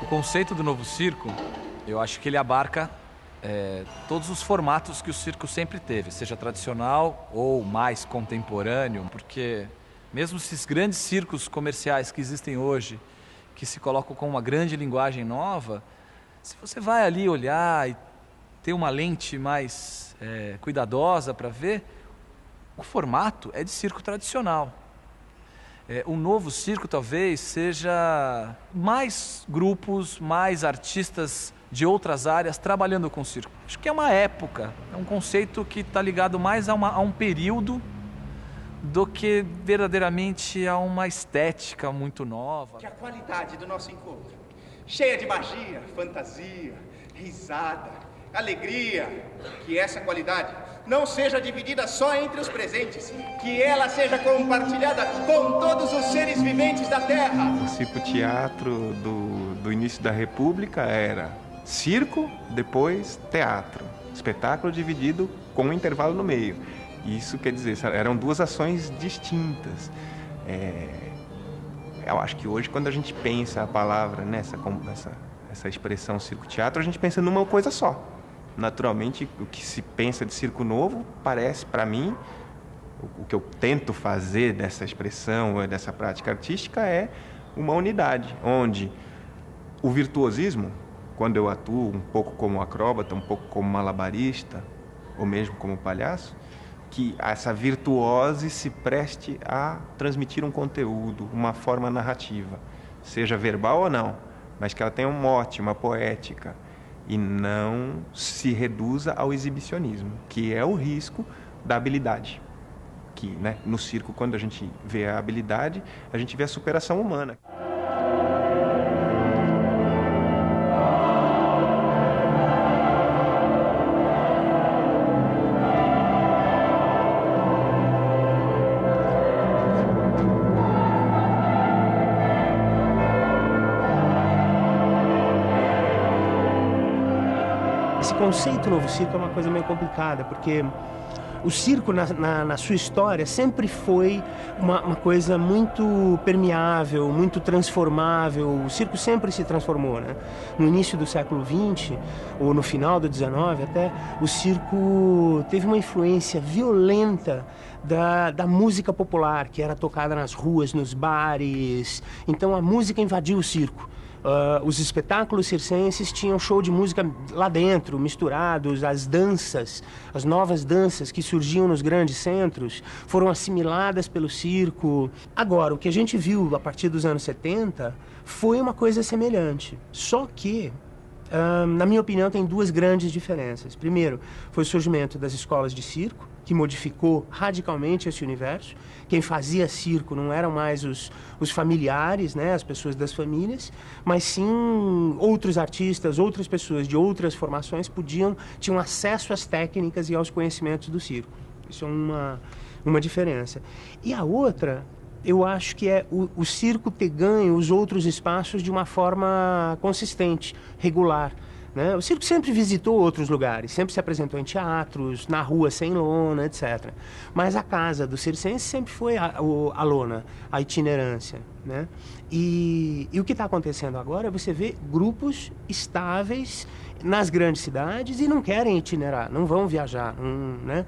O conceito do novo circo, eu acho que ele abarca todos os formatos que o circo sempre teve, seja tradicional ou mais contemporâneo, porque mesmo esses grandes circos comerciais que existem hoje, que se colocam com uma grande linguagem nova, se você vai ali olhar e ter uma lente mais cuidadosa para ver, o formato é de circo tradicional. O novo circo talvez seja mais grupos, mais artistas de outras áreas trabalhando com circo. Acho que é uma época, é um conceito que está ligado mais a um período do que verdadeiramente a uma estética muito nova. Que a qualidade do nosso encontro, cheia de magia, fantasia, risada, alegria, que essa qualidade não seja dividida só entre os presentes, que ela seja compartilhada com todos os seres viventes da Terra. O circo-teatro do início da República era circo, depois teatro. Espetáculo dividido com um intervalo no meio. Isso quer dizer, eram duas ações distintas. Eu acho que hoje, quando a gente pensa a palavra, essa expressão circo-teatro, a gente pensa numa coisa só. Naturalmente, o que se pensa de circo novo parece, para mim, o que eu tento fazer dessa expressão, dessa prática artística, é uma unidade, onde o virtuosismo, quando eu atuo um pouco como acróbata, um pouco como malabarista, ou mesmo como palhaço, que essa virtuose se preste a transmitir um conteúdo, uma forma narrativa, seja verbal ou não, mas que ela tenha um mote, uma poética, e não se reduza ao exibicionismo, que é o risco da habilidade. Que, né, no circo, quando a gente vê a habilidade, a gente vê a superação humana. Esse conceito novo circo é uma coisa meio complicada, porque o circo, na sua história, sempre foi uma coisa muito permeável, muito transformável. O circo sempre se transformou, né? No início do século XX, ou no final do XIX até, o circo teve uma influência violenta da música popular, que era tocada nas ruas, nos bares. Então a música invadiu o circo. Os espetáculos circenses tinham show de música lá dentro, misturados, as danças, as novas danças que surgiam nos grandes centros, foram assimiladas pelo circo. Agora, o que a gente viu a partir dos anos 70 foi uma coisa semelhante, só que, na minha opinião, tem duas grandes diferenças. Primeiro, foi o surgimento das escolas de circo, que modificou radicalmente esse universo. Quem fazia circo não eram mais os familiares, né, as pessoas das famílias, mas sim outros artistas, outras pessoas de outras formações tinham acesso às técnicas e aos conhecimentos do circo. Isso é uma diferença. E a outra, eu acho que é o circo ter ganho os outros espaços de uma forma consistente, regular. Né? O circo sempre visitou outros lugares, sempre se apresentou em teatros, na rua sem lona, etc. Mas a casa do circense sempre foi a lona, a itinerância. Né? E o que está acontecendo agora é você ver grupos estáveis nas grandes cidades e não querem itinerar, não vão viajar. Né?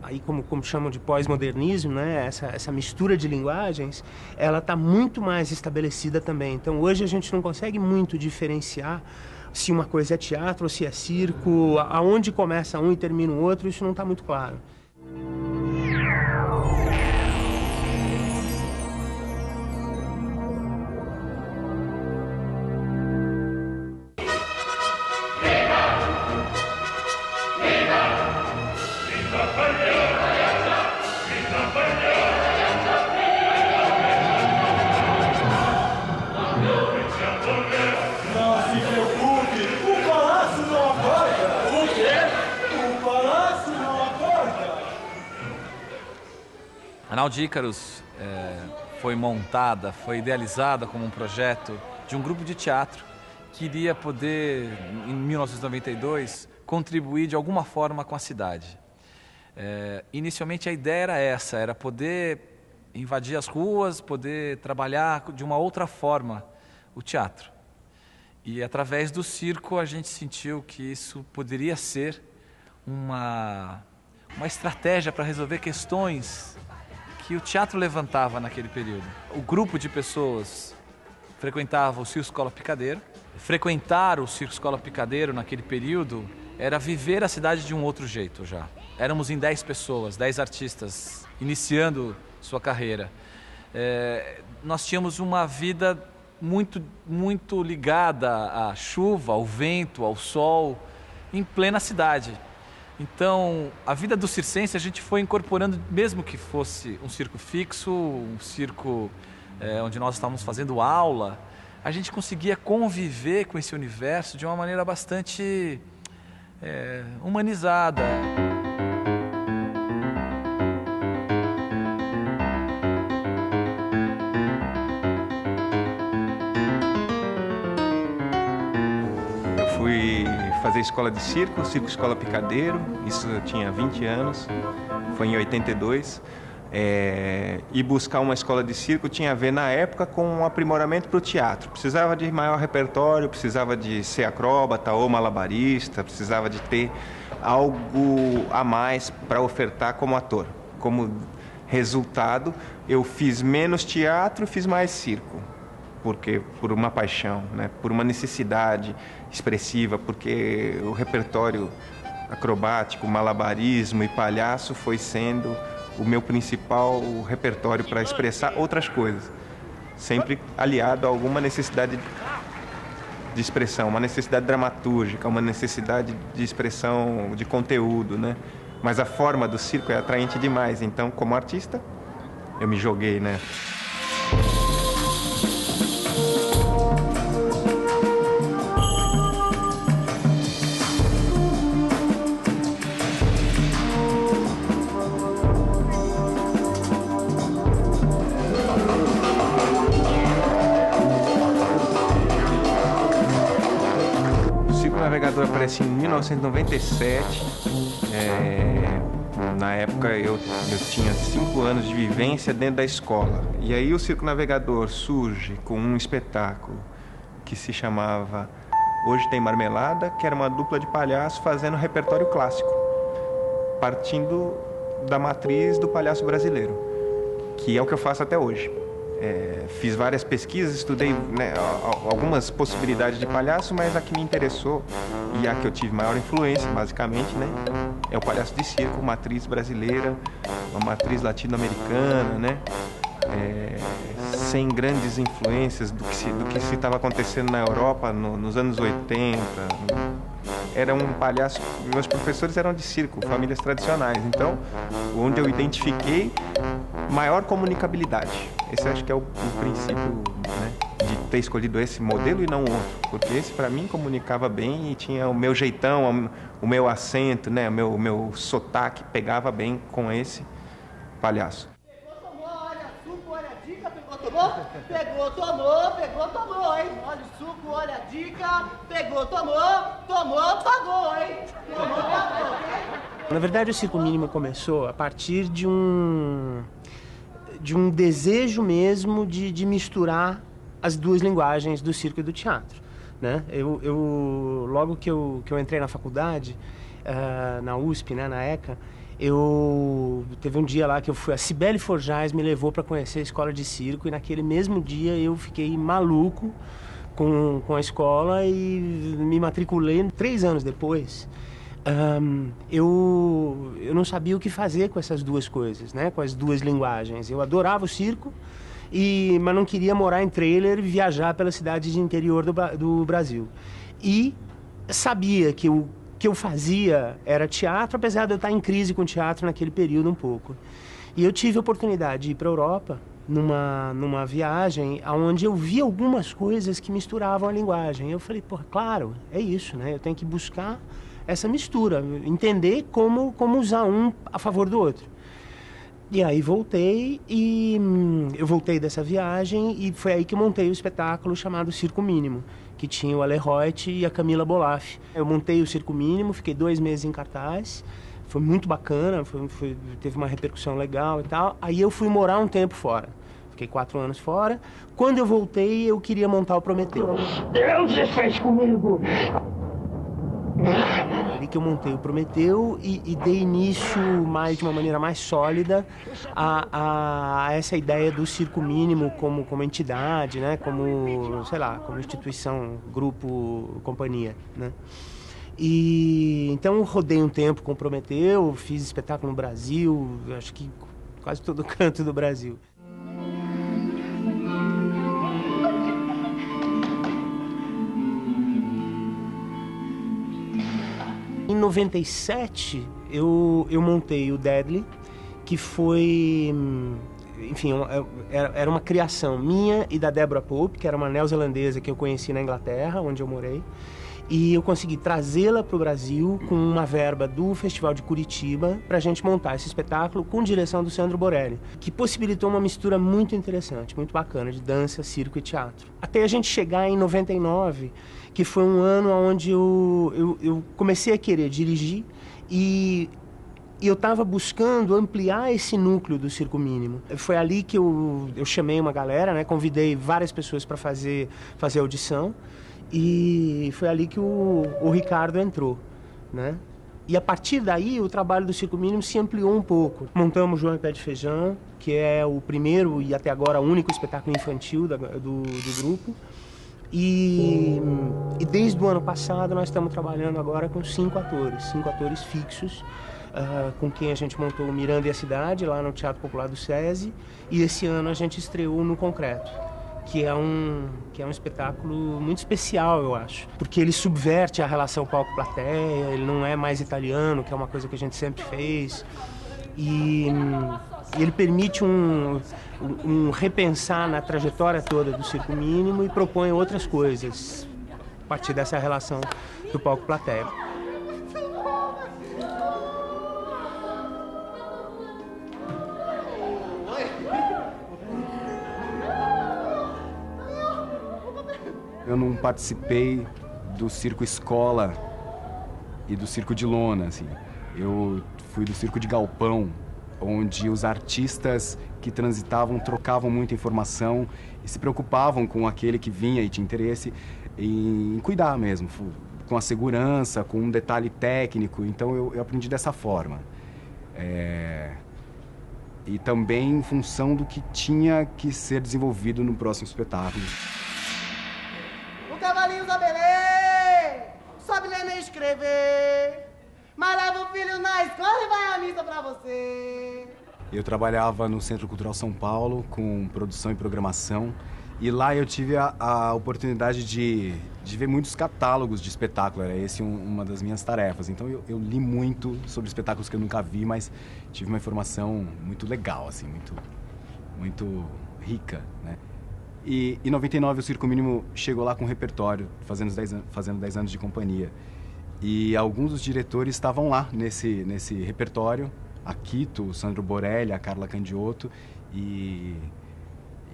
Aí como chamam de pós-modernismo, né? Essa mistura de linguagens, ela está muito mais estabelecida também. Então hoje a gente não consegue muito diferenciar se uma coisa é teatro ou se é circo, aonde começa um e termina o outro, isso não está muito claro. A Nau de Ícaros foi montada, foi idealizada como um projeto de um grupo de teatro que iria poder, em 1992, contribuir de alguma forma com a cidade. Inicialmente a ideia era essa, era poder invadir as ruas, poder trabalhar de uma outra forma o teatro. E através do circo a gente sentiu que isso poderia ser uma estratégia para resolver questões que o teatro levantava naquele período. O grupo de pessoas frequentava o Circo Escola Picadeiro. Frequentar o Circo Escola Picadeiro naquele período era viver a cidade de um outro jeito já. Éramos em 10 pessoas, 10 artistas, iniciando sua carreira. Nós tínhamos uma vida muito ligada à chuva, ao vento, ao sol, em plena cidade. Então, a vida do circense a gente foi incorporando, mesmo que fosse um circo fixo, um circo onde nós estávamos fazendo aula, a gente conseguia conviver com esse universo de uma maneira bastante humanizada. Fui fazer escola de circo, Circo Escola Picadeiro, isso eu tinha 20 anos, foi em 82. E buscar uma escola de circo tinha a ver, na época, com um aprimoramento para o teatro. Precisava de maior repertório, precisava de ser acróbata ou malabarista, precisava de ter algo a mais para ofertar como ator. Como resultado, eu fiz menos teatro e fiz mais circo. Porque por uma paixão, né? Por uma necessidade expressiva, porque o repertório acrobático, malabarismo e palhaço foi sendo o meu principal repertório para expressar outras coisas, sempre aliado a alguma necessidade de expressão, uma necessidade dramatúrgica, uma necessidade de expressão de conteúdo, né? Mas a forma do circo é atraente demais, então, como artista, eu me joguei, né? O Navegador aparece em 1997. Na época eu tinha 5 anos de vivência dentro da escola. E aí o Circo Navegador surge com um espetáculo que se chamava Hoje Tem Marmelada, que era uma dupla de palhaço fazendo repertório clássico, partindo da matriz do palhaço brasileiro, que é o que eu faço até hoje. Fiz várias pesquisas, estudei, né, algumas possibilidades de palhaço, mas a que me interessou e a que eu tive maior influência, basicamente, né, é o palhaço de circo, matriz brasileira, uma matriz latino-americana, né, sem grandes influências do que se estava acontecendo na Europa nos anos 80. Era um palhaço, meus professores eram de circo, famílias tradicionais, então, onde eu identifiquei maior comunicabilidade. Esse acho que é o princípio, né, de ter escolhido esse modelo e não outro, porque esse para mim comunicava bem e tinha o meu jeitão, o meu acento, né, o meu sotaque pegava bem com esse palhaço. Pegou, tomou, hein? Olha o suco, olha a dica. Pegou, tomou, pagou, hein? Tomou, pagou, hein? Na verdade, o Circo Mínimo começou a partir de um desejo mesmo de misturar as duas linguagens do circo e do teatro, né? Logo que eu entrei na faculdade, na USP, né, na ECA, teve um dia lá que a Cibele Forjaz me levou para conhecer a escola de circo, e naquele mesmo dia eu fiquei maluco com a escola e me matriculei. 3 anos depois, eu não sabia o que fazer com essas duas coisas, né? Com as duas linguagens. Eu adorava o circo, mas não queria morar em trailer e viajar pela cidade de interior do Brasil. E sabia que o que eu fazia era teatro, apesar de eu estar em crise com o teatro naquele período um pouco. E eu tive a oportunidade de ir para a Europa numa viagem onde eu vi algumas coisas que misturavam a linguagem. Eu falei, pô, claro, é isso, né? Eu tenho que buscar essa mistura, entender como usar um a favor do outro. E aí eu voltei dessa viagem e foi aí que eu montei o espetáculo chamado Circo Mínimo, que tinha o Ale Reuth e a Camila Bolaf. Eu montei o Circo Mínimo, fiquei 2 meses em cartaz, foi muito bacana, teve uma repercussão legal e tal. Aí eu fui morar um tempo fora, fiquei 4 anos fora. Quando eu voltei, eu queria montar o Prometeu. Deus fez comigo! Ali que eu montei o Prometeu e dei início de uma maneira mais sólida a essa ideia do circo mínimo como entidade, né? Como, sei lá, como instituição, grupo, companhia, né? E então eu rodei um tempo com o Prometeu, fiz espetáculo no Brasil, acho que quase todo canto do Brasil. Em 97, eu montei o Deadly, que foi, enfim, era uma criação minha e da Deborah Pope, que era uma neozelandesa que eu conheci na Inglaterra, onde eu morei. E eu consegui trazê-la para o Brasil com uma verba do Festival de Curitiba para a gente montar esse espetáculo com direção do Sandro Borelli, que possibilitou uma mistura muito interessante, muito bacana, de dança, circo e teatro. Até a gente chegar em 99, que foi um ano onde eu comecei a querer dirigir e eu estava buscando ampliar esse núcleo do circo mínimo. Foi ali que eu chamei uma galera, né, convidei várias pessoas para fazer audição. E foi ali que o Ricardo entrou, né? E a partir daí o trabalho do circo mínimo se ampliou um pouco. Montamos João e Pé de Feijão, que é o primeiro e até agora único espetáculo infantil do grupo. E desde o ano passado nós estamos trabalhando agora com 5 atores fixos, com quem a gente montou o Miranda e a Cidade, lá no Teatro Popular do SESI, e esse ano a gente estreou no Concreto, que é um espetáculo muito especial, eu acho, porque ele subverte a relação palco-plateia, ele não é mais italiano, que é uma coisa que a gente sempre fez, e ele permite um repensar na trajetória toda do circo mínimo e propõe outras coisas a partir dessa relação do palco-plateia. Eu não participei do circo escola e do circo de lona, assim. Eu fui do circo de galpão, onde os artistas que transitavam trocavam muita informação e se preocupavam com aquele que vinha e tinha interesse em cuidar mesmo, com a segurança, com um detalhe técnico. Então eu aprendi dessa forma. E também em função do que tinha que ser desenvolvido no próximo espetáculo. Cavalinho sabe ler, sabe ler nem escrever, mas leva o filho na escola e vai à missa pra você. Eu trabalhava no Centro Cultural São Paulo com produção e programação e lá eu tive a oportunidade de ver muitos catálogos de espetáculo, era esse uma das minhas tarefas. Então eu li muito sobre espetáculos que eu nunca vi, mas tive uma informação muito legal, assim, muito rica, né? E em 99 o Circo Mínimo chegou lá com um repertório, fazendo 10 anos de companhia. E alguns dos diretores estavam lá nesse repertório, a Quito, o Sandro Borelli, a Carla Candiotto, e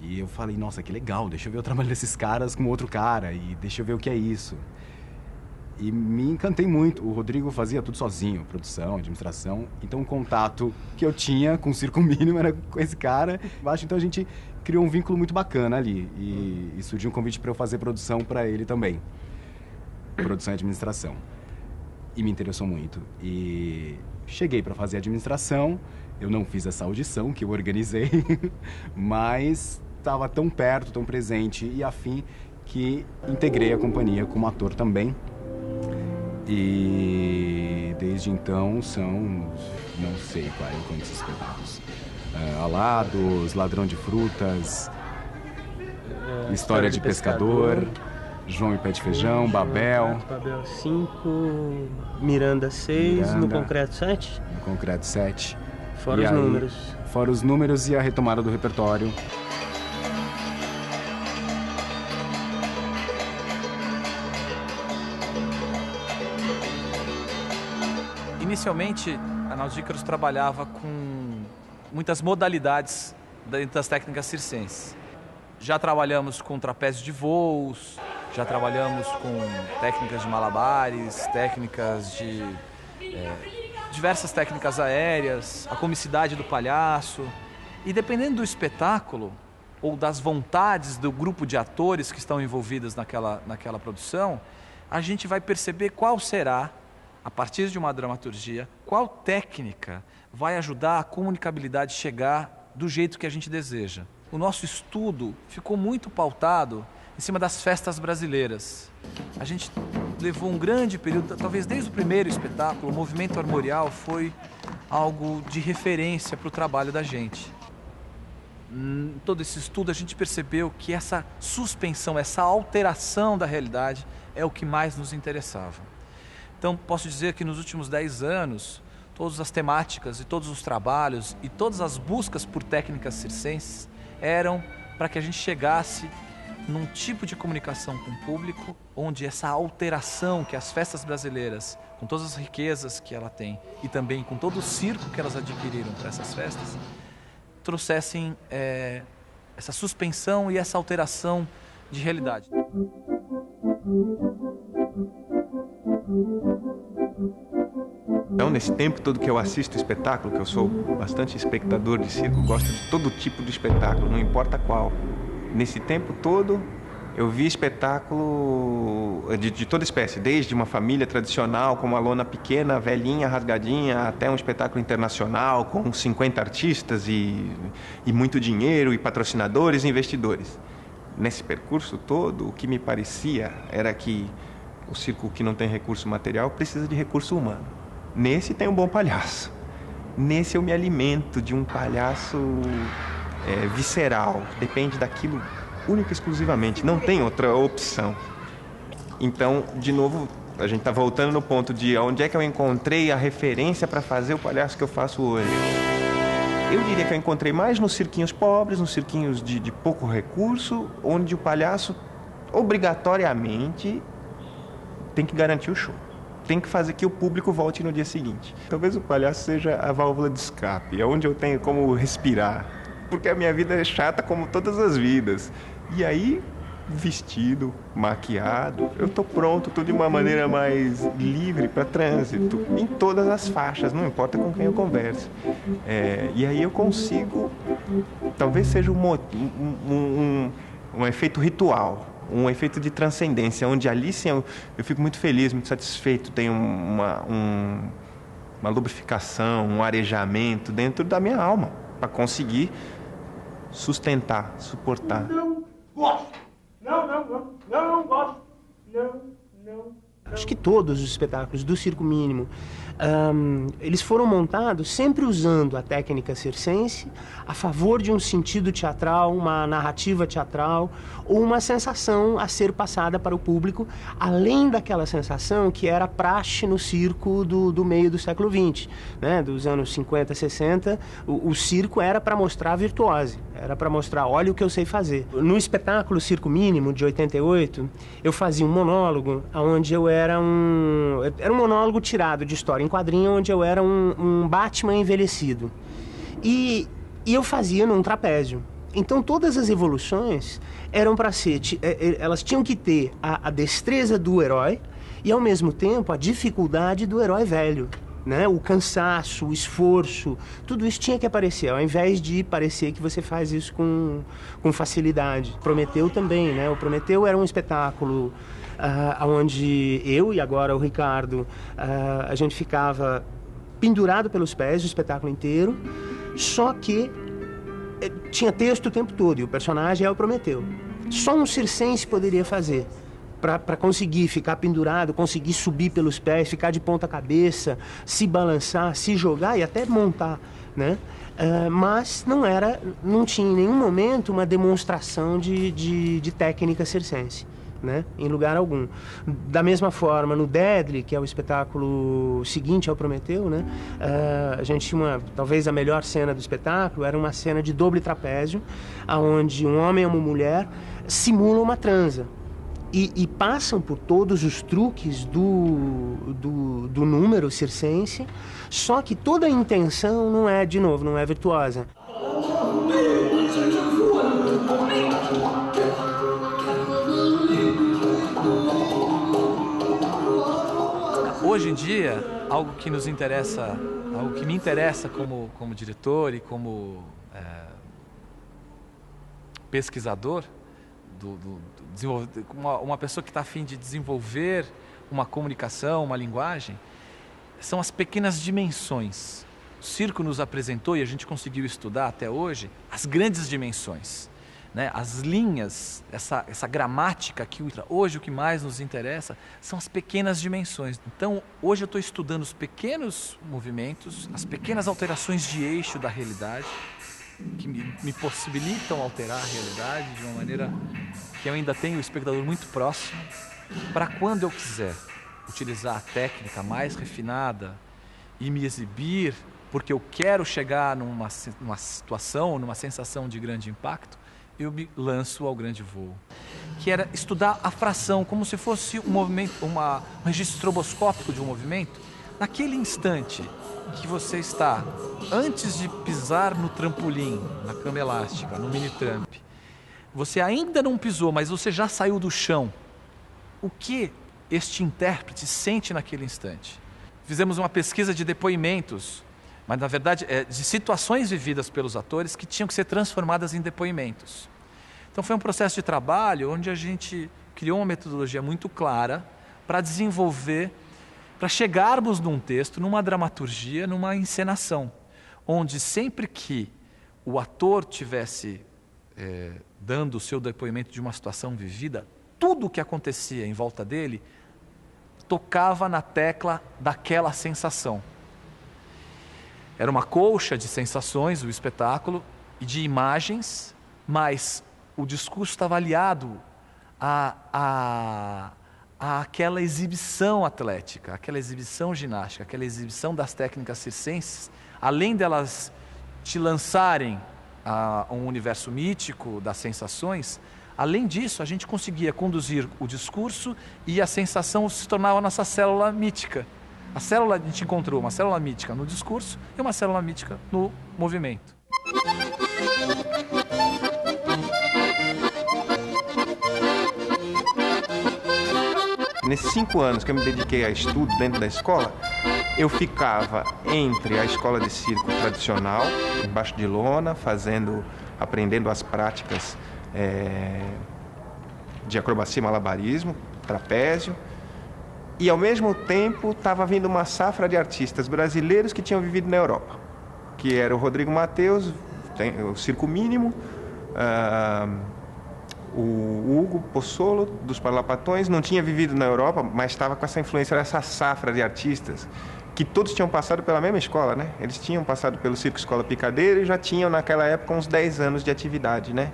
eu falei, nossa, que legal, deixa eu ver o trabalho desses caras com outro cara, e deixa eu ver o que é isso. E me encantei muito. O Rodrigo fazia tudo sozinho, produção, administração. Então o contato que eu tinha com o Circo Mínimo era com esse cara. Então a gente criou um vínculo muito bacana ali. E surgiu um convite para eu fazer produção para ele também. Produção e administração. E me interessou muito. E cheguei para fazer administração. Eu não fiz essa audição que eu organizei, mas estava tão perto, tão presente e afim que integrei a companhia como ator também. E desde então são, não sei quantos espetáculos. Alados, Ladrão de Frutas, História de Pescador, João e Pé de Feijão, Babel. Babel 5, Miranda 6, no Concreto 7? No Concreto 7. Fora os números. Fora os números e a retomada do repertório. Inicialmente, a Nausícaros trabalhava com muitas modalidades dentro das técnicas circenses. Já trabalhamos com trapézio de voos, já trabalhamos com técnicas de malabares, técnicas de diversas técnicas aéreas, a comicidade do palhaço. E dependendo do espetáculo, ou das vontades do grupo de atores que estão envolvidos naquela produção, a gente vai perceber qual será, a partir de uma dramaturgia, qual técnica vai ajudar a comunicabilidade chegar do jeito que a gente deseja. O nosso estudo ficou muito pautado em cima das festas brasileiras. A gente levou um grande período, talvez desde o primeiro espetáculo, o movimento armorial foi algo de referência para o trabalho da gente. Em todo esse estudo a gente percebeu que essa suspensão, essa alteração da realidade é o que mais nos interessava. Então posso dizer que nos últimos 10 anos, todas as temáticas e todos os trabalhos e todas as buscas por técnicas circenses eram para que a gente chegasse num tipo de comunicação com o público onde essa alteração que as festas brasileiras, com todas as riquezas que ela tem e também com todo o circo que elas adquiriram para essas festas, trouxessem essa suspensão e essa alteração de realidade. Então, nesse tempo todo que eu assisto espetáculo, que eu sou bastante espectador de circo, gosto de todo tipo de espetáculo, não importa qual. Nesse tempo todo, eu vi espetáculo de toda espécie, desde uma família tradicional, com uma lona pequena, velhinha, rasgadinha, até um espetáculo internacional, com 50 artistas e muito dinheiro, e patrocinadores e investidores. Nesse percurso todo, o que me parecia era que o circo que não tem recurso material precisa de recurso humano. Nesse tem um bom palhaço. Nesse eu me alimento de um palhaço visceral, depende daquilo única e exclusivamente, não tem outra opção. Então, de novo, a gente está voltando no ponto de onde é que eu encontrei a referência para fazer o palhaço que eu faço hoje. Eu diria que eu encontrei mais nos cirquinhos pobres, nos cirquinhos de pouco recurso, onde o palhaço obrigatoriamente tem que garantir o show. Tem que fazer que o público volte no dia seguinte. Talvez o palhaço seja a válvula de escape, é onde eu tenho como respirar. Porque a minha vida é chata como todas as vidas. E aí, vestido, maquiado, eu tô pronto, tô de uma maneira mais livre para trânsito, em todas as faixas, não importa com quem eu converse. E aí eu consigo, talvez seja um efeito ritual, um efeito de transcendência, onde ali sim eu fico muito feliz, muito satisfeito, tenho uma lubrificação, um arejamento dentro da minha alma, para conseguir sustentar, suportar. Não gosto. Não gosto. Não. Acho que todos os espetáculos do Circo Mínimo, eles foram montados sempre usando a técnica circense a favor de um sentido teatral, uma narrativa teatral ou uma sensação a ser passada para o público, além daquela sensação que era praxe no circo do meio do século XX, né? Dos anos 50, 60, o circo era para mostrar a virtuose, era para mostrar, olha o que eu sei fazer. No espetáculo Circo Mínimo, de 88, eu fazia um monólogo onde eu era um monólogo tirado de história em quadrinho, onde eu era um Batman envelhecido. E eu fazia num trapézio. Então todas as evoluções eram para ser, elas tinham que ter a destreza do herói e ao mesmo tempo a dificuldade do herói velho, né? O cansaço, o esforço, tudo isso tinha que aparecer, ao invés de parecer que você faz isso com facilidade. Prometeu também, né? O Prometeu era um espetáculo onde eu e agora o Ricardo, a gente ficava pendurado pelos pés o espetáculo inteiro, só que tinha texto o tempo todo e o personagem é o Prometeu. Só um circense poderia fazer para conseguir ficar pendurado, conseguir subir pelos pés, ficar de ponta cabeça, se balançar, se jogar e até montar, né? Mas não tinha em nenhum momento uma demonstração de técnica circense, né? Em lugar algum. Da mesma forma, no Deadly, que é o espetáculo seguinte ao Prometeu, né? A gente tinha talvez a melhor cena do espetáculo, era uma cena de doble trapézio, onde um homem e uma mulher simulam uma transa. E passam por todos os truques do número circense, só que toda a intenção não é, de novo, não é virtuosa. Hoje em dia, algo que nos interessa, algo que me interessa como diretor e como pesquisador, uma pessoa que está a fim de desenvolver uma comunicação, uma linguagem, são as pequenas dimensões. O circo nos apresentou, e a gente conseguiu estudar até hoje, as grandes dimensões, né? As linhas, essa gramática que hoje o que mais nos interessa são as pequenas dimensões. Então, hoje eu estou estudando os pequenos movimentos, as pequenas alterações de eixo da realidade, que me possibilitam alterar a realidade de uma maneira que eu ainda tenho o espectador muito próximo, para quando eu quiser utilizar a técnica mais refinada e me exibir, porque eu quero chegar numa situação, numa sensação de grande impacto, eu me lanço ao grande voo. Que era estudar a fração, como se fosse um movimento, um registro estroboscópico de um movimento. Naquele instante que você está, antes de pisar no trampolim, na cama elástica, no mini-tramp, você ainda não pisou, mas você já saiu do chão. O que este intérprete sente naquele instante? Fizemos uma pesquisa de depoimentos, mas na verdade de situações vividas pelos atores que tinham que ser transformadas em depoimentos. Então foi um processo de trabalho onde a gente criou uma metodologia muito clara para desenvolver, para chegarmos num texto, numa dramaturgia, numa encenação, onde sempre que o ator tivesse dando o seu depoimento de uma situação vivida, tudo o que acontecia em volta dele tocava na tecla daquela sensação. Era uma colcha de sensações, o espetáculo, e de imagens, mas o discurso estava aliado àquela exibição atlética, aquela exibição ginástica, aquela exibição das técnicas circenses, além delas te lançarem a um universo mítico das sensações. Além disso, a gente conseguia conduzir o discurso e a sensação se tornava a nossa célula mítica. A gente encontrou uma célula mítica no discurso e uma célula mítica no movimento. Nesses 5 anos que eu me dediquei a estudo dentro da escola, eu ficava entre a escola de circo tradicional, embaixo de lona, aprendendo as práticas de acrobacia e malabarismo, trapézio, e ao mesmo tempo estava vindo uma safra de artistas brasileiros que tinham vivido na Europa, que era o Rodrigo Mateus, o Circo Mínimo, o Hugo Pozzolo, dos Parlapatões, não tinha vivido na Europa, mas estava com essa influência dessa safra de artistas, que todos tinham passado pela mesma escola, né? Eles tinham passado pelo Circo Escola Picadeiro e já tinham naquela época uns 10 anos de atividade, né?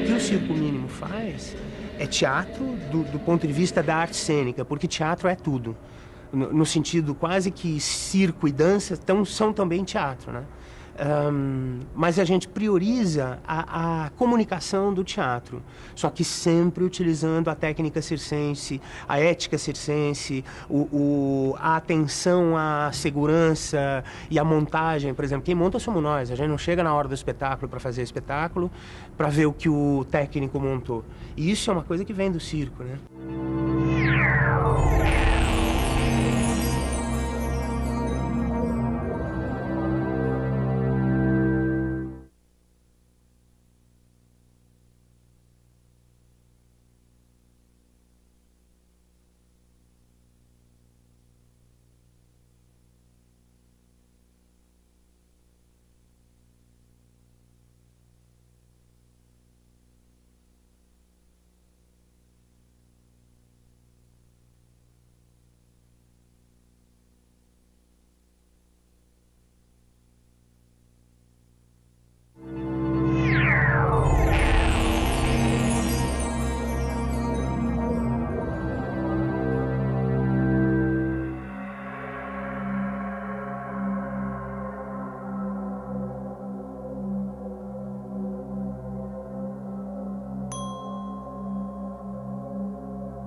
O que o Circo Mínimo faz é teatro do ponto de vista da arte cênica, porque teatro é tudo. No sentido quase que circo e dança são também teatro, né? Mas a gente prioriza a comunicação do teatro, só que sempre utilizando a técnica circense, a ética circense, a atenção à segurança e à montagem. Por exemplo, quem monta somos nós, a gente não chega na hora do espetáculo para fazer espetáculo, para ver o que o técnico montou. E isso é uma coisa que vem do circo, né?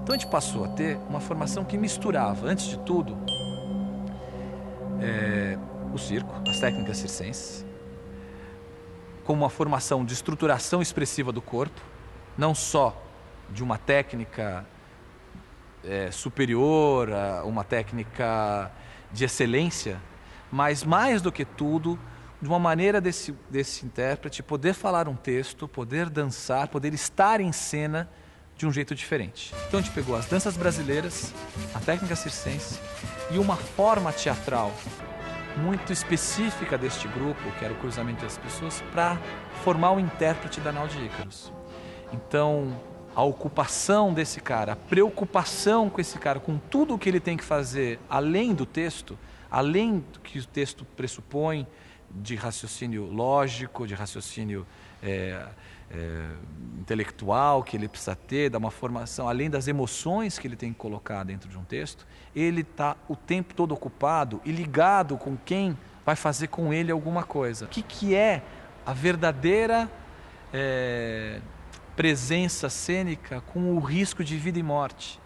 Então a gente passou a ter uma formação que misturava, antes de tudo, o circo, as técnicas circenses, com uma formação de estruturação expressiva do corpo, não só de uma técnica superior, uma técnica de excelência, mas mais do que tudo, de uma maneira desse intérprete poder falar um texto, poder dançar, poder estar em cena de um jeito diferente. Então a gente pegou as danças brasileiras, a técnica circense e uma forma teatral muito específica deste grupo, que era o cruzamento das pessoas, para formar o intérprete da Nau de Ícaros. Então, a ocupação desse cara, a preocupação com esse cara, com tudo o que ele tem que fazer, além do texto, além do que o texto pressupõe, de raciocínio lógico, de raciocínio intelectual que ele precisa ter, de uma formação, além das emoções que ele tem que colocar dentro de um texto, ele está o tempo todo ocupado e ligado com quem vai fazer com ele alguma coisa. O que é a verdadeira presença cênica com o risco de vida e morte?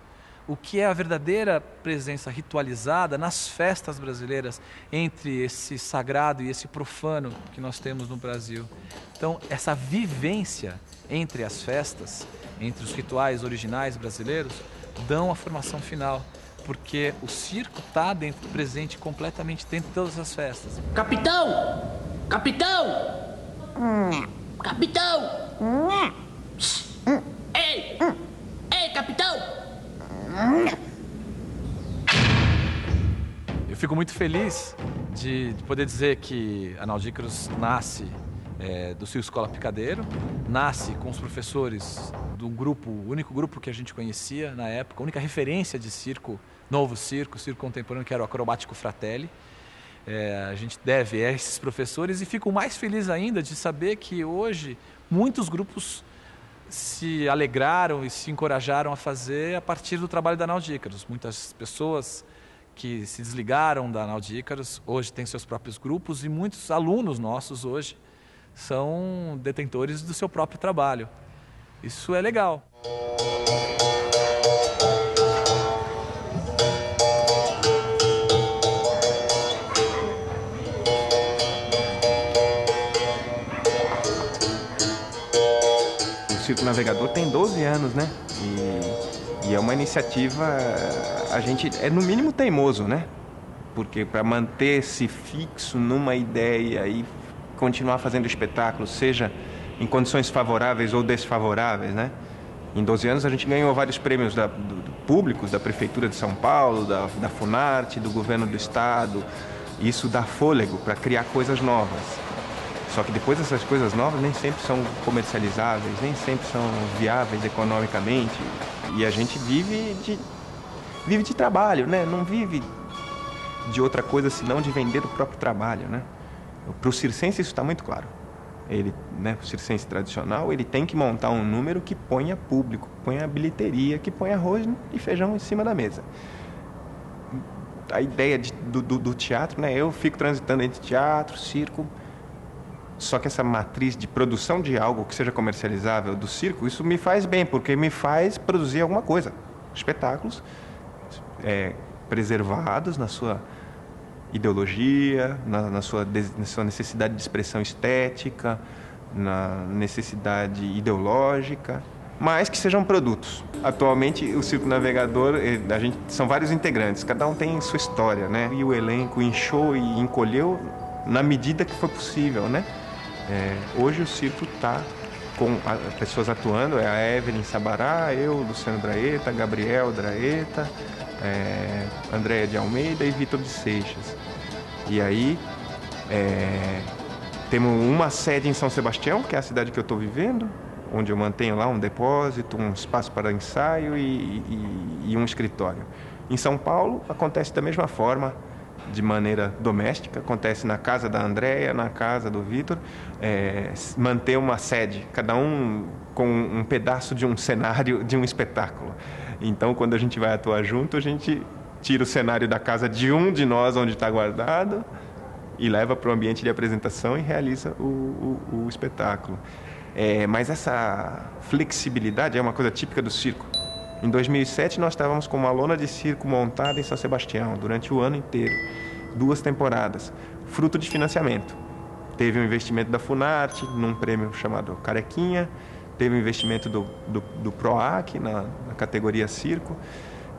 O que é a verdadeira presença ritualizada nas festas brasileiras entre esse sagrado e esse profano que nós temos no Brasil? Então, essa vivência entre as festas, entre os rituais originais brasileiros, dão a formação final, porque o circo está presente completamente dentro de todas as festas. Capitão! Capitão! Capitão! Ei! Ei, capitão! Eu fico muito feliz de poder dizer que a Nau de Ícaros nasce do Circo Escola Picadeiro, nasce com os professores do grupo, o único grupo que a gente conhecia na época, a única referência de circo, novo circo contemporâneo, que era o Acrobático Fratelli. A gente deve a esses professores e fico mais feliz ainda de saber que hoje muitos grupos se alegraram e se encorajaram a fazer a partir do trabalho da Nau de Ícaros. Muitas pessoas que se desligaram da Nau de Ícaros hoje têm seus próprios grupos e muitos alunos nossos hoje são detentores do seu próprio trabalho. Isso é legal. O Circo Navegador tem 12 anos, né? E é uma iniciativa, a gente é no mínimo teimoso, né? Porque para manter-se fixo numa ideia e continuar fazendo espetáculo, seja em condições favoráveis ou desfavoráveis, né? Em 12 anos a gente ganhou vários prêmios públicos da Prefeitura de São Paulo, da Funarte, do Governo do Estado. Isso dá fôlego para criar coisas novas. Só que depois essas coisas novas nem sempre são comercializáveis, nem sempre são viáveis economicamente. E a gente vive de trabalho, né? Não vive de outra coisa senão de vender o próprio trabalho, né? Para o circense isso está muito claro. Ele, né, o circense tradicional, ele tem que montar um número que ponha público, ponha bilheteria, que ponha arroz e feijão em cima da mesa. A ideia do teatro, né? Eu fico transitando entre teatro, circo. Só que essa matriz de produção de algo que seja comercializável do circo, isso me faz bem, porque me faz produzir alguma coisa. Espetáculos preservados na sua ideologia, na sua necessidade de expressão estética, na necessidade ideológica, mas que sejam produtos. Atualmente, o Circo Navegador, são vários integrantes, cada um tem sua história, né? E o elenco inchou e encolheu na medida que foi possível, né? Hoje o circo está com pessoas atuando, a Evelyn Sabará, eu, Luciano Draeta, Gabriel Draeta, Andréia de Almeida e Vitor de Seixas. E aí temos uma sede em São Sebastião, que é a cidade que eu estou vivendo, onde eu mantenho lá um depósito, um espaço para ensaio e um escritório. Em São Paulo acontece da mesma forma, de maneira doméstica, acontece na casa da Andréia, na casa do Vitor, manter uma sede, cada um com um pedaço de um cenário de um espetáculo. Então, quando a gente vai atuar junto, a gente tira o cenário da casa de um de nós, onde está guardado, e leva para o ambiente de apresentação e realiza o espetáculo. Mas essa flexibilidade é uma coisa típica do circo. Em 2007, nós estávamos com uma lona de circo montada em São Sebastião, durante o ano inteiro. 2 temporadas, fruto de financiamento. Teve um investimento da Funarte, num prêmio chamado Carequinha, teve um investimento do PROAC, na categoria circo,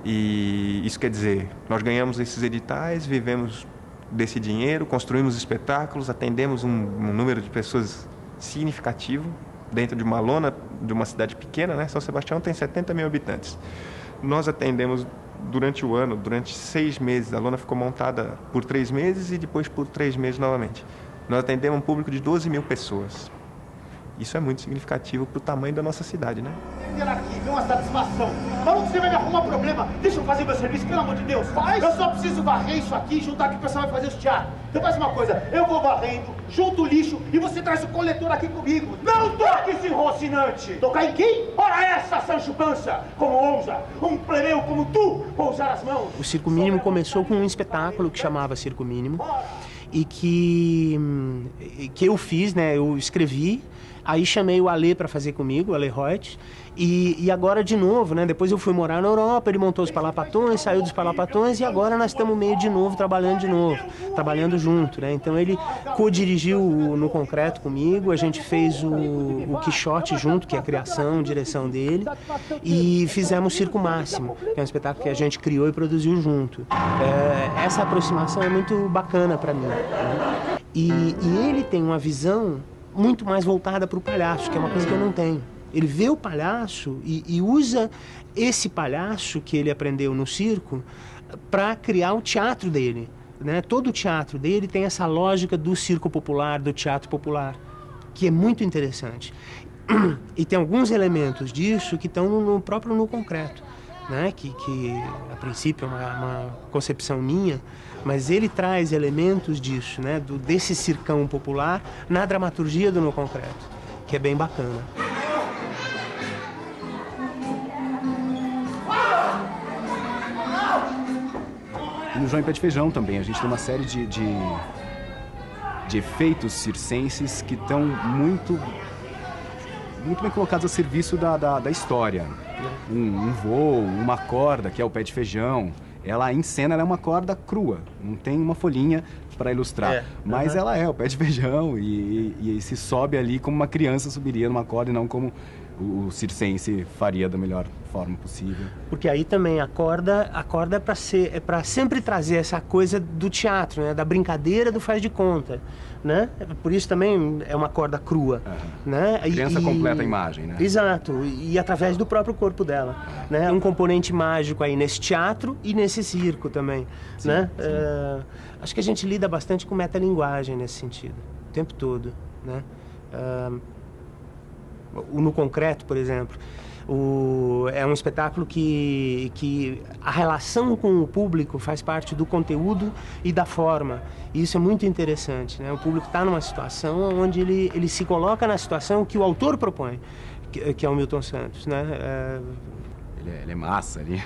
E isso quer dizer, nós ganhamos esses editais, vivemos desse dinheiro, construímos espetáculos, atendemos um número de pessoas significativo dentro de uma lona de uma cidade pequena, né? São Sebastião tem 70 mil habitantes. Nós atendemos durante o ano, durante 6 meses, a lona ficou montada por 3 meses e depois por 3 meses novamente. Nós atendemos um público de 12 mil pessoas. Isso é muito significativo para o tamanho da nossa cidade, né? Vem aqui, vem uma satisfação. Maluco, você vai me arrumar problema. Deixa eu fazer meu serviço, pelo amor de Deus. Faz! Eu só preciso varrer isso aqui e juntar que o pessoal vai fazer os teatros. Então faz uma coisa, eu vou varrendo, junto o lixo e você traz o coletor aqui comigo. Não toque esse rocinante! Tocar em quem? Ora essa, Sancho Pança! Como ousa um plebeu como tu pousar as mãos? O Circo Mínimo começou com um espetáculo que chamava Circo Mínimo e que eu fiz, né? Eu escrevi. Aí chamei o Ale para fazer comigo, o Ale Reut, e agora de novo, né? Depois eu fui morar na Europa, ele montou os Palapatões, saiu dos Palapatões e agora nós estamos meio de novo, trabalhando junto, né? Então ele co-dirigiu No Concreto comigo, a gente fez o Quixote junto, que é a criação, direção dele, e fizemos Circo Máximo, que é um espetáculo que a gente criou e produziu junto. Essa aproximação é muito bacana para mim, né? E ele tem uma visão muito mais voltada para o palhaço, que é uma coisa que eu não tenho. Ele vê o palhaço e usa esse palhaço que ele aprendeu no circo para criar o teatro dele, né? Todo o teatro dele tem essa lógica do circo popular, do teatro popular, que é muito interessante. E tem alguns elementos disso que estão no próprio No Concreto, né? Que a princípio é uma concepção minha, mas ele traz elementos disso, né? Desse circão popular na dramaturgia do No Concreto, que é bem bacana. E no João e Pé de Feijão também, a gente tem uma série de efeitos circenses que estão muito bem colocados a serviço da história. Um voo, uma corda, que é o pé de feijão. Ela em cena ela é uma corda crua, não tem uma folhinha para ilustrar, mas ela é o pé de feijão e se sobe ali como uma criança subiria numa corda e não como o circense faria da melhor forma possível. Porque aí também a corda é para sempre trazer essa coisa do teatro, né? Da brincadeira do faz de conta, né? Por isso também é uma corda crua, né? A criança completa a imagem, né? Exato, e através do próprio corpo dela, né? Um componente mágico aí nesse teatro e nesse circo também, sim, né? Sim. Acho que a gente lida bastante com metalinguagem nesse sentido, o tempo todo, né? O No Concreto, por exemplo, é um espetáculo que a relação com o público faz parte do conteúdo e da forma. E isso é muito interessante, né? O público está numa situação onde ele se coloca na situação que o autor propõe, que é o Milton Santos, né? Ele é massa ali.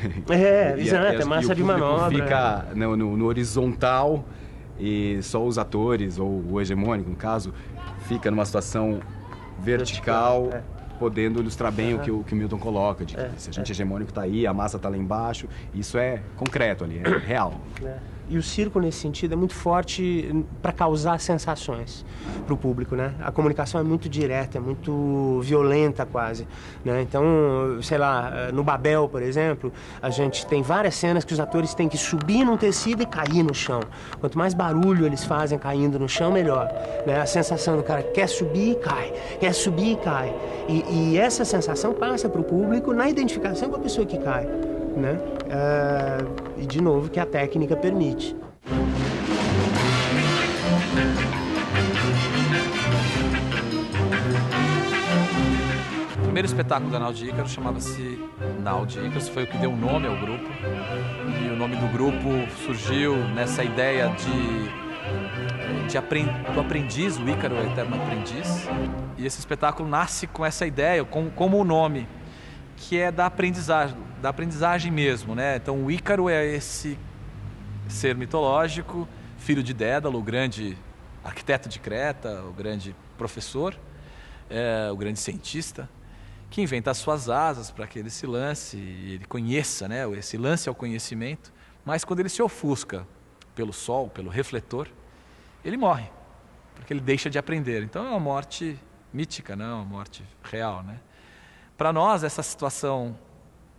Exato, é massa de manobra. Fica no horizontal e só os atores, ou o hegemônico, no caso, fica numa situação vertical, podendo ilustrar bem o que o Milton coloca, de que se a gente hegemônico está aí, a massa está lá embaixo, isso é concreto ali, é real. E o circo, nesse sentido, é muito forte para causar sensações para o público, né? A comunicação é muito direta, é muito violenta quase, né? Então, sei lá, no Babel, por exemplo, a gente tem várias cenas que os atores têm que subir num tecido e cair no chão. Quanto mais barulho eles fazem caindo no chão, melhor, né? A sensação do cara quer subir e cai, quer subir e cai. E essa sensação passa para o público na identificação com a pessoa que cai, né? E de novo que a técnica permite. O primeiro espetáculo da Nau de Ícaro chamava-se Nau de Ícaro, foi o que deu o nome ao grupo. E o nome do grupo surgiu nessa ideia do aprendiz, o Ícaro é o eterno aprendiz. E esse espetáculo nasce com essa ideia, como o nome, que é da aprendizagem mesmo, né? Então o Ícaro é esse ser mitológico, filho de Dédalo, o grande arquiteto de Creta, o grande professor, o grande cientista, que inventa as suas asas para que ele se lance e ele conheça, né? Esse lance ao conhecimento, mas quando ele se ofusca pelo sol, pelo refletor, ele morre, porque ele deixa de aprender. Então é uma morte mítica, não é uma morte real, né? Para nós, essa situação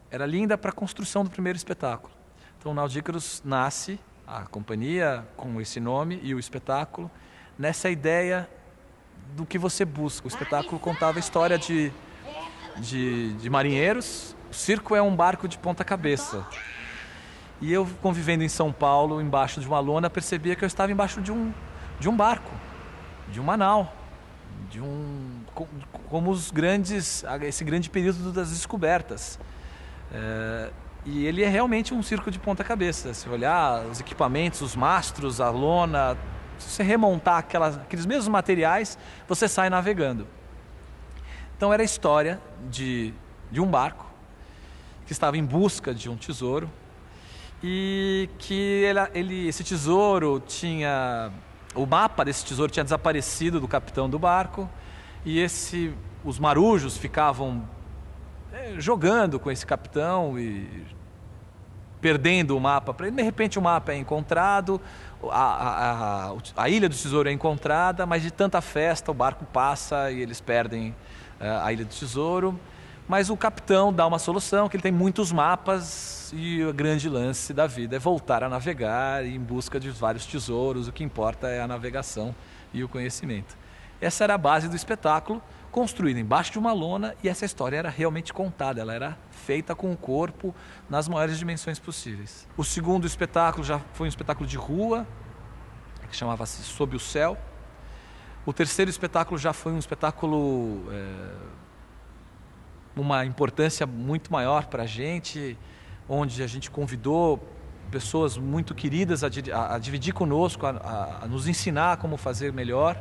era linda para a construção do primeiro espetáculo. Então, o Naudícaros nasce, a companhia com esse nome e o espetáculo, nessa ideia do que você busca. O espetáculo contava a história de marinheiros. O circo é um barco de ponta cabeça. E eu, convivendo em São Paulo, embaixo de uma lona, percebia que eu estava embaixo de um barco, de uma nau, como esse grande período das descobertas. E ele é realmente um circo de ponta cabeça. Se olhar os equipamentos, os mastros, a lona, se você remontar aqueles mesmos materiais, você sai navegando. Então era a história de um barco que estava em busca de um tesouro e que esse tesouro o mapa desse tesouro tinha desaparecido do capitão do barco e os marujos ficavam jogando com esse capitão e perdendo o mapa para ele. De repente o mapa é encontrado, a ilha do tesouro é encontrada, mas de tanta festa o barco passa e eles perdem a ilha do tesouro. Mas o capitão dá uma solução, que ele tem muitos mapas e o grande lance da vida é voltar a navegar em busca de vários tesouros. O que importa é a navegação e o conhecimento. Essa era a base do espetáculo, construído embaixo de uma lona, e essa história era realmente contada, ela era feita com o corpo nas maiores dimensões possíveis. O segundo espetáculo já foi um espetáculo de rua, que chamava-se Sob o Céu. O terceiro espetáculo já foi um espetáculo uma importância muito maior para a gente, onde a gente convidou pessoas muito queridas a dividir conosco, a nos ensinar como fazer melhor.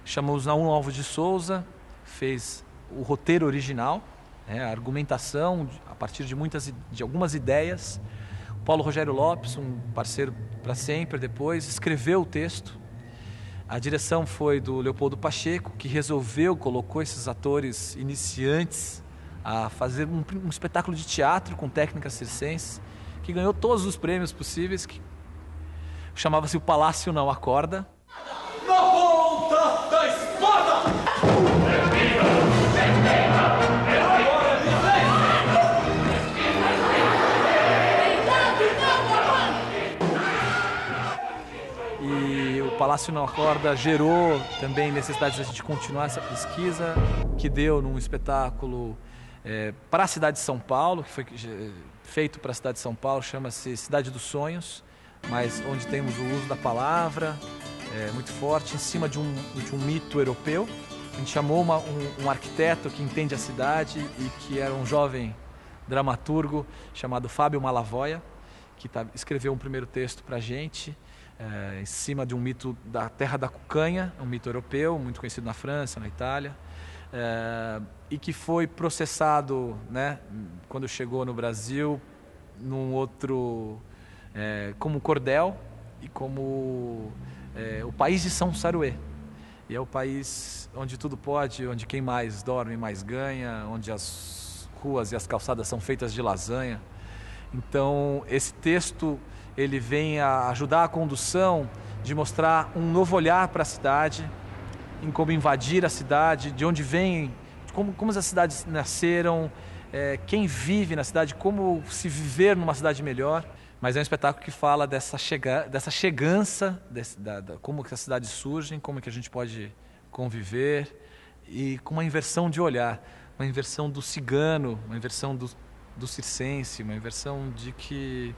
Chamamos Naum Alves de Souza, fez o roteiro original, a argumentação a partir de algumas ideias. O Paulo Rogério Lopes, um parceiro para sempre depois, escreveu o texto. A direção foi do Leopoldo Pacheco, que colocou esses atores iniciantes a fazer um espetáculo de teatro com técnicas circenses, que ganhou todos os prêmios possíveis, que chamava-se O Palácio Não Acorda. Na ponta da espada! E o Palácio Não Acorda gerou também necessidade de a gente continuar essa pesquisa, que deu num espetáculo para a cidade de São Paulo, que foi feito para a cidade de São Paulo, chama-se Cidade dos Sonhos, mas onde temos o uso da palavra muito forte, em cima de um mito europeu. A gente chamou um arquiteto que entende a cidade e que era um jovem dramaturgo chamado Fábio Malavoia, que escreveu um primeiro texto para a gente, em cima de um mito da Terra da Cucanha, um mito europeu, muito conhecido na França, na Itália, e que foi processado, quando chegou no Brasil, num outro, como cordel e como o país de São Saruê. E é o país onde tudo pode, onde quem mais dorme mais ganha, onde as ruas e as calçadas são feitas de lasanha. Então, esse texto ele vem a ajudar a condução de mostrar um novo olhar para a cidade, em como invadir a cidade, de onde vem, como as cidades nasceram, quem vive na cidade, como se viver numa cidade melhor. Mas é um espetáculo que fala dessa chegança, como que as cidades surgem, como que a gente pode conviver, e com uma inversão de olhar, uma inversão do cigano, uma inversão do circense, uma inversão de que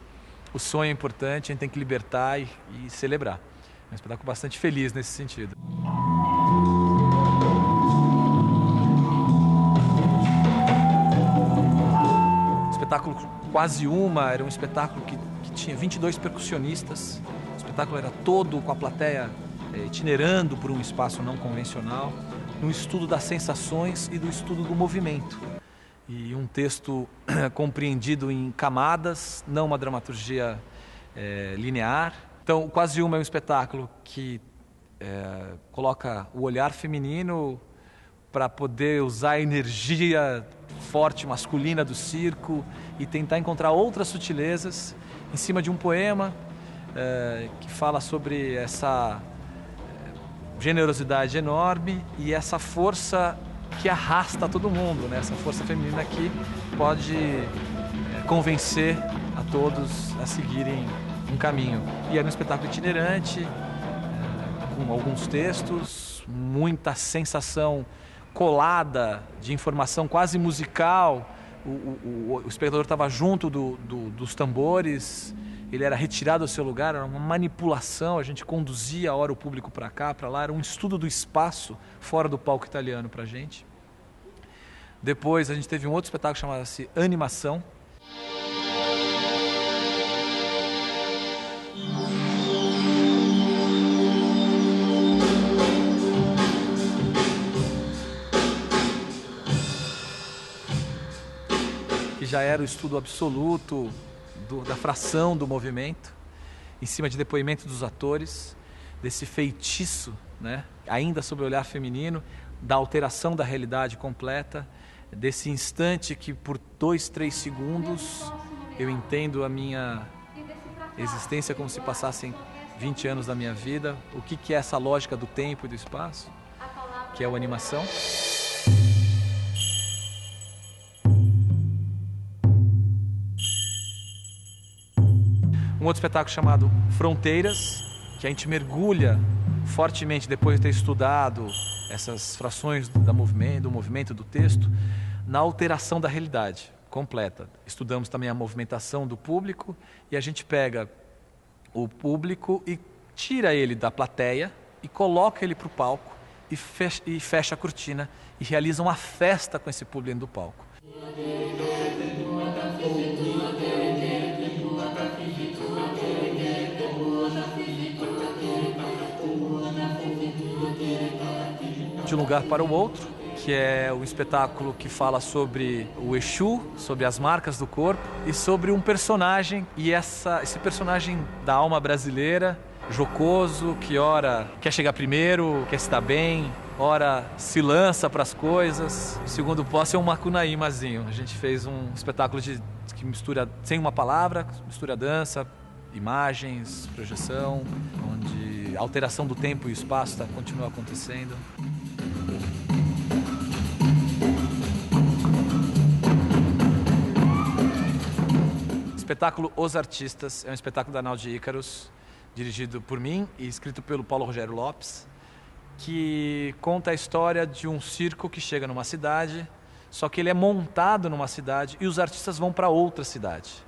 o sonho é importante, a gente tem que libertar e celebrar. É um espetáculo bastante feliz nesse sentido. O espetáculo Quase Uma era um espetáculo que tinha 22 percussionistas. O espetáculo era todo com a plateia itinerando por um espaço não convencional, no estudo das sensações e do estudo do movimento. E um texto compreendido em camadas, não uma dramaturgia linear. Então, o Quase Uma é um espetáculo que coloca o olhar feminino para poder usar a energia forte masculina do circo e tentar encontrar outras sutilezas em cima de um poema que fala sobre essa generosidade enorme e essa força que arrasta todo mundo, essa força feminina que pode convencer a todos a seguirem um caminho. E era um espetáculo itinerante, com alguns textos, muita sensação colada de informação quase musical. O espectador estava junto dos tambores, ele era retirado do seu lugar, era uma manipulação, a gente conduzia a hora o público para cá, para lá, era um estudo do espaço fora do palco italiano para a gente. Depois a gente teve um outro espetáculo chamado-se Animação. Que já era o estudo absoluto da fração do movimento, em cima de depoimento dos atores, desse feitiço, né? Ainda sob o olhar feminino, da alteração da realidade completa, desse instante que por 2, 3 segundos eu entendo a minha existência como se passassem 20 anos da minha vida. O que é essa lógica do tempo e do espaço, que é a animação. Um outro espetáculo chamado Fronteiras, que a gente mergulha fortemente, depois de ter estudado essas frações do movimento do texto, na alteração da realidade completa. Estudamos também a movimentação do público e a gente pega o público e tira ele da plateia e coloca ele para o palco e fecha a cortina e realiza uma festa com esse público dentro do palco. De um lugar para o outro, que é o espetáculo que fala sobre o Exu, sobre as marcas do corpo e sobre um personagem, e esse personagem da alma brasileira, jocoso, que ora quer chegar primeiro, quer estar bem, ora se lança para as coisas. O segundo posse é um macunaímazinho. A gente fez um espetáculo que mistura, sem uma palavra, mistura dança, imagens, projeção, onde a alteração do tempo e o espaço continua acontecendo. O espetáculo Os Artistas é um espetáculo da Nau de Ícaros, dirigido por mim e escrito pelo Paulo Rogério Lopes, que conta a história de um circo que chega numa cidade, só que ele é montado numa cidade e os artistas vão para outra cidade.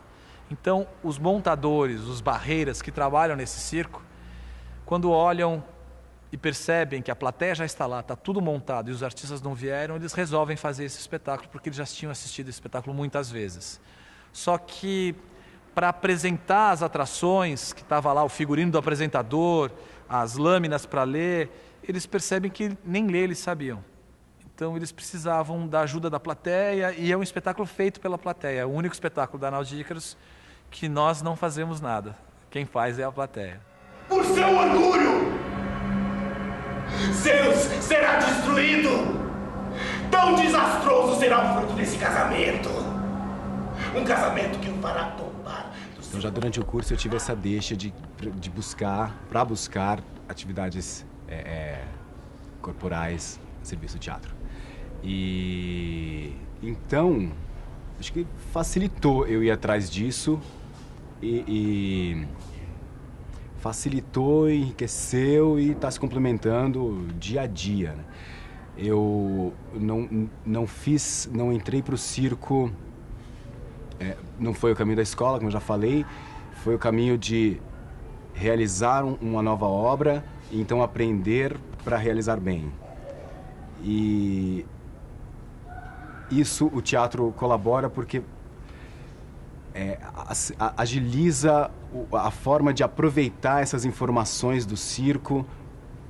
Então, os montadores, os barreiras que trabalham nesse circo, quando olham e percebem que a plateia já está lá, está tudo montado e os artistas não vieram, eles resolvem fazer esse espetáculo porque eles já tinham assistido esse espetáculo muitas vezes. Só que, para apresentar as atrações, que estava lá o figurino do apresentador, as lâminas para ler, eles percebem que nem ler eles sabiam. Então eles precisavam da ajuda da plateia e é um espetáculo feito pela plateia. É o único espetáculo da Nau de Ícaros que nós não fazemos nada. Quem faz é a plateia. Por seu orgulho, Zeus será destruído. Tão desastroso será o fruto desse casamento. Um casamento que o fará tombar. Então já durante o curso eu tive essa deixa de buscar atividades corporais a serviço do teatro. E então, acho que facilitou eu ir atrás disso e facilitou, enriqueceu e está se complementando dia a dia, né? Eu não entrei para o circo, não foi o caminho da escola, como eu já falei, foi o caminho de realizar uma nova obra e então aprender para realizar bem. E isso o teatro colabora porque agiliza a forma de aproveitar essas informações do circo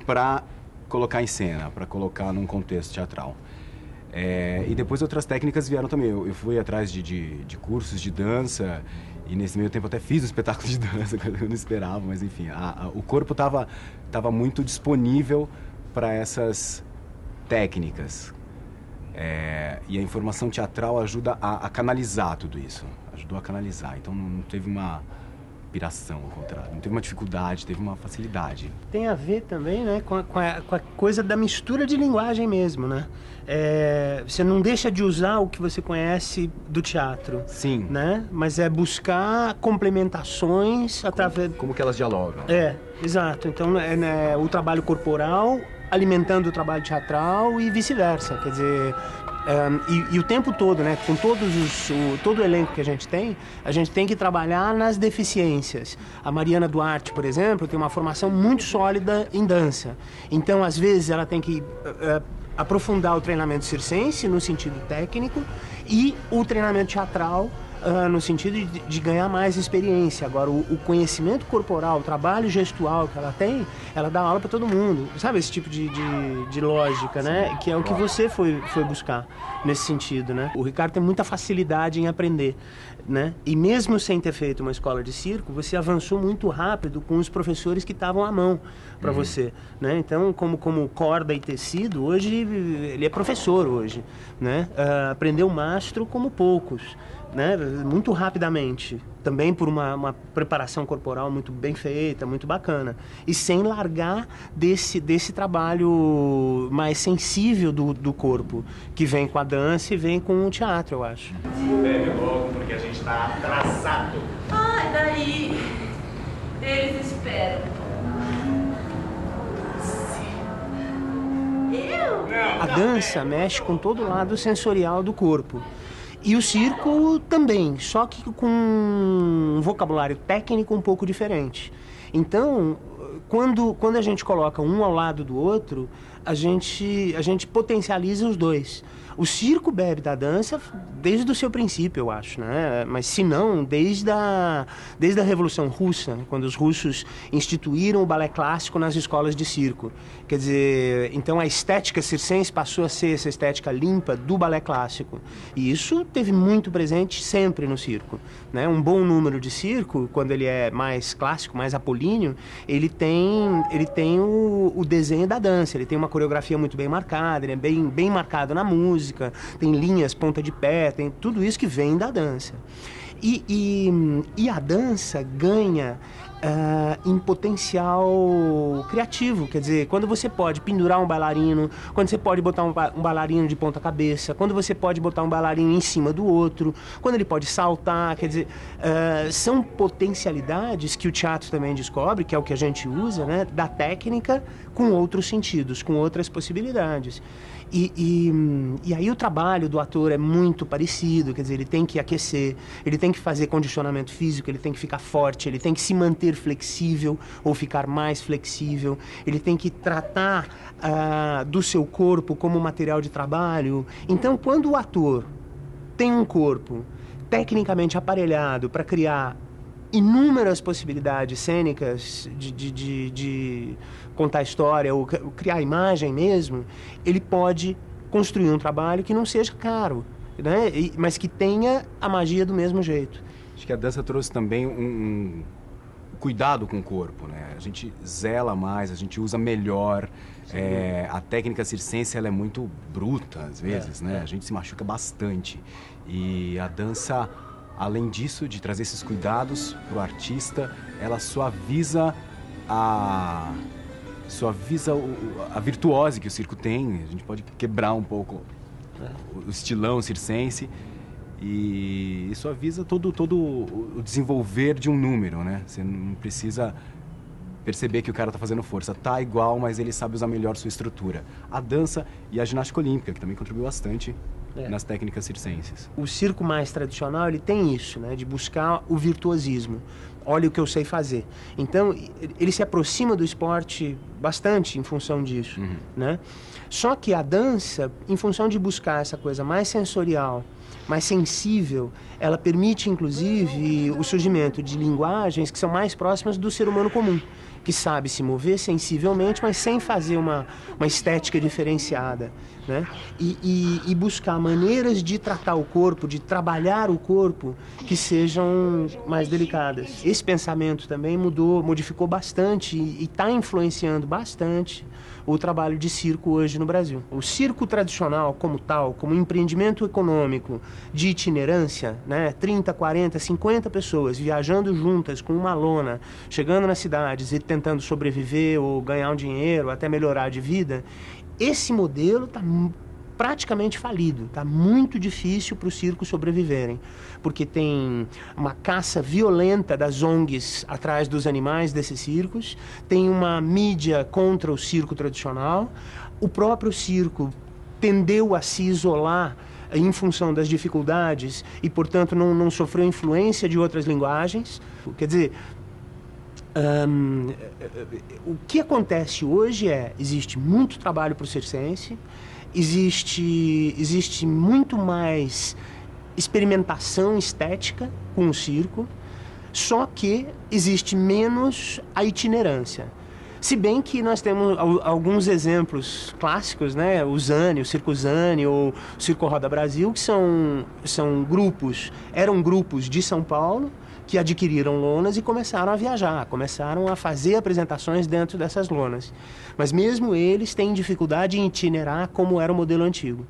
para colocar em cena, para colocar num contexto teatral. E depois outras técnicas vieram também. Eu fui atrás de cursos de dança e nesse meio tempo até fiz um espetáculo de dança que eu não esperava, mas enfim, o corpo estava muito disponível para essas técnicas. E a informação teatral ajuda a canalizar tudo isso. Ajudou a canalizar. Então não teve uma inspiração, ao contrário. Não teve uma dificuldade, teve uma facilidade. Tem a ver também, né, com a coisa da mistura de linguagem mesmo, né? Você não deixa de usar o que você conhece do teatro. Sim. Né? Mas é buscar complementações através... Como que elas dialogam. Exato. Então, o trabalho corporal alimentando o trabalho teatral e vice-versa. Quer dizer... E o tempo todo, né, com todo o elenco que a gente tem que trabalhar nas deficiências. A Mariana Duarte, por exemplo, tem uma formação muito sólida em dança. Então, às vezes, ela tem que aprofundar o treinamento circense no sentido técnico e o treinamento teatral no sentido de ganhar mais experiência. Agora, o conhecimento corporal, o trabalho gestual que ela tem, ela dá aula para todo mundo. Sabe esse tipo de lógica, né? Que é o que você foi buscar nesse sentido, né? O Ricardo tem muita facilidade em aprender, né? E mesmo sem ter feito uma escola de circo, você avançou muito rápido com os professores que estavam à mão para você, né? Então, como corda e tecido, hoje ele é professor hoje, né? Aprendeu mastro como poucos, né? Muito rapidamente, também por uma preparação corporal muito bem feita, muito bacana, e sem largar desse trabalho mais sensível do corpo, que vem com a dança e vem com o teatro, eu acho. Bebe logo, porque a gente tá atrasado. Ai, daí eles esperam. A dança mexe com todo o lado sensorial do corpo. E o circo também, só que com um vocabulário técnico um pouco diferente. Então, quando a gente coloca um ao lado do outro, a gente potencializa os dois. O circo bebe da dança desde o seu princípio, eu acho, né? Mas se não, desde a Revolução Russa, né? Quando os russos instituíram o balé clássico nas escolas de circo. Quer dizer, então a estética circense passou a ser essa estética limpa do balé clássico. E isso teve muito presente sempre no circo, né? Um bom número de circo, quando ele é mais clássico, mais apolíneo, ele tem o desenho da dança, ele tem uma coreografia muito bem marcada, ele é bem marcado na música, tem linhas, ponta de pé, tem tudo isso que vem da dança. E a dança ganha em potencial criativo, quer dizer, quando você pode pendurar um bailarino, quando você pode botar um bailarino de ponta cabeça, quando você pode botar um bailarino em cima do outro, quando ele pode saltar, quer dizer, são potencialidades que o teatro também descobre, que é o que a gente usa, né, da técnica com outros sentidos, com outras possibilidades. E aí o trabalho do ator é muito parecido, quer dizer, ele tem que aquecer, ele tem que fazer condicionamento físico, ele tem que ficar forte, ele tem que se manter flexível ou ficar mais flexível, ele tem que tratar do seu corpo como material de trabalho. Então, quando o ator tem um corpo tecnicamente aparelhado para criar inúmeras possibilidades cênicas de contar história ou criar imagem mesmo, ele pode construir um trabalho que não seja caro, né? Mas que tenha a magia do mesmo jeito. Acho que a dança trouxe também um cuidado com o corpo, né? A gente zela mais, a gente usa melhor. A técnica circense, ela é muito bruta às vezes, né? A gente se machuca bastante. E a dança, além disso, de trazer esses cuidados para o artista, ela suaviza a virtuose que o circo tem. A gente pode quebrar um pouco o estilão circense e suaviza todo o desenvolver de um número, né? Você não precisa perceber que o cara tá fazendo força. Tá igual, mas ele sabe usar melhor sua estrutura. A dança e a ginástica olímpica, que também contribuiu bastante nas técnicas circenses. O circo mais tradicional, ele tem isso, né? De buscar o virtuosismo. Olha o que eu sei fazer. Então, ele se aproxima do esporte bastante em função disso, né? Só que a dança, em função de buscar essa coisa mais sensorial, mais sensível, ela permite, inclusive, o surgimento de linguagens que são mais próximas do ser humano comum, que sabe se mover sensivelmente, mas sem fazer uma estética diferenciada, né? E buscar maneiras de tratar o corpo, de trabalhar o corpo, que sejam mais delicadas. Esse pensamento também modificou bastante e está influenciando bastante o trabalho de circo hoje no Brasil. O circo tradicional, como tal, como empreendimento econômico, circo de itinerância, né? 30, 40, 50 pessoas viajando juntas com uma lona, chegando nas cidades e tentando sobreviver ou ganhar um dinheiro, até melhorar de vida, esse modelo está praticamente falido. Está muito difícil para os circos sobreviverem, porque tem uma caça violenta das ONGs atrás dos animais desses circos, tem uma mídia contra o circo tradicional, o próprio circo tendeu a se isolar em função das dificuldades e, portanto, não sofreu influência de outras linguagens. Quer dizer, o que acontece hoje existe muito trabalho para o circense, existe muito mais experimentação estética com o circo, só que existe menos a itinerância. Se bem que nós temos alguns exemplos clássicos, né? O Zane, o Circo Zane ou o Circo Roda Brasil, que eram grupos de São Paulo que adquiriram lonas e começaram a viajar, começaram a fazer apresentações dentro dessas lonas. Mas mesmo eles têm dificuldade em itinerar como era o modelo antigo.